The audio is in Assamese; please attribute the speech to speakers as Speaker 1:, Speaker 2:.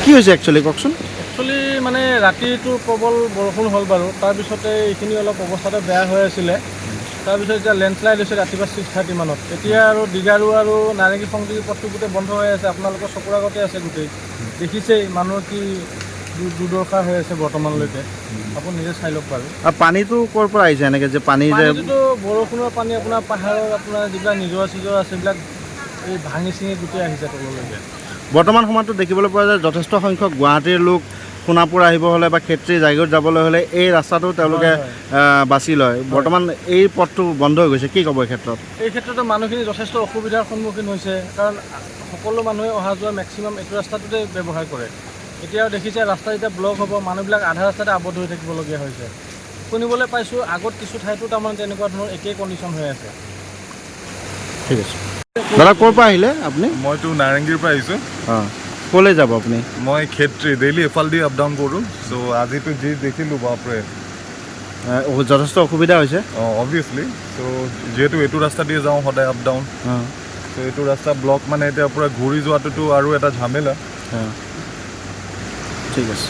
Speaker 1: কি হৈছে একচুৱেলি কওকচোন?
Speaker 2: একচুৱেলি মানে ৰাতিটো প্ৰবল বৰষুণ হ'ল বাৰু, তাৰপিছতে এইখিনি অলপ অৱস্থাটো বেয়া হৈ আছিলে। তাৰপিছত এতিয়া লেণ্ডশ্লাইড হৈছে ৰাতিপুৱা 6:30 মানত। এতিয়া আৰু দীঘাৰু আৰু নাৰেংগী সংযোগী পথটো গোটেই বন্ধ হৈ আছে, আপোনালোকৰ চকুৰ আগতে আছে গোটেই। দেখিছেই মানুহৰ কি দুৰ্দশা হৈ আছে বৰ্তমানলৈকে, আপুনি নিজে চাই লওক বাৰু।
Speaker 1: আৰু পানীটো ক'ৰ পৰা আহিছে এনেকৈ যে পানী যে?
Speaker 2: পানীটোতো বৰষুণৰ পানী আপোনাৰ পাহাৰৰ আপোনাৰ যিবিলাক নিজৰা চিজৰা আছে সেইবিলাক এই ভাঙি চিঙি গোটেই আহিছে তললৈকে।
Speaker 1: বৰ্তমান সময়তো দেখিবলৈ পোৱা যায় যথেষ্ট সংখ্যক গুৱাহাটীৰ লোক সোণাপুৰ আহিব হ'লে বা ক্ষেত্ৰী জাগীৰোড যাবলৈ হ'লে এই ৰাস্তাটো তেওঁলোকে বাছি লয়। বৰ্তমান এই পথটো বন্ধ হৈ গৈছে, কি ক'ব এই ক্ষেত্ৰত?
Speaker 2: এই ক্ষেত্ৰতো মানুহখিনি যথেষ্ট অসুবিধাৰ সন্মুখীন হৈছে, কাৰণ সকলো মানুহে অহা যোৱা মেক্সিমাম এইটো ৰাস্তাটোতে ব্যৱহাৰ কৰে। এতিয়াও দেখিছে ৰাস্তা যেতিয়া ব্লক হ'ব, মানুহবিলাক আধা ৰাস্তাতে আৱদ্ধ হৈ থাকিবলগীয়া হৈছে। শুনিবলৈ পাইছোঁ আগত কিছু ঠাইতো তাৰমানে তেনেকুৱা ধৰণৰ একেই কণ্ডিশ্যন হৈ আছে।
Speaker 1: ঠিক আছে দাদা, ক'ৰ পৰা আহিলে আপুনি?
Speaker 3: মইতো নাৰেংগীৰ পৰা আহিছোঁ।
Speaker 1: অঁ, ক'লৈ যাব আপুনি?
Speaker 3: মই ক্ষেত্ৰী ডেইলি এফালেদি আপ ডাউন কৰোঁ। চ' আজিতো যি দেখিলোঁ বাপৰে,
Speaker 1: যথেষ্ট অসুবিধা হৈছে।
Speaker 3: অঁ অবভিয়াছলি। চ' যিহেতু এইটো ৰাস্তা দিয়ে যাওঁ সদায় আপ ডাউন, চ' এইটো ৰাস্তা ব্লক মানে এতিয়া পূৰা ঘূৰি যোৱাটোতো আৰু এটা ঝামেলা।
Speaker 1: ঠিক আছে।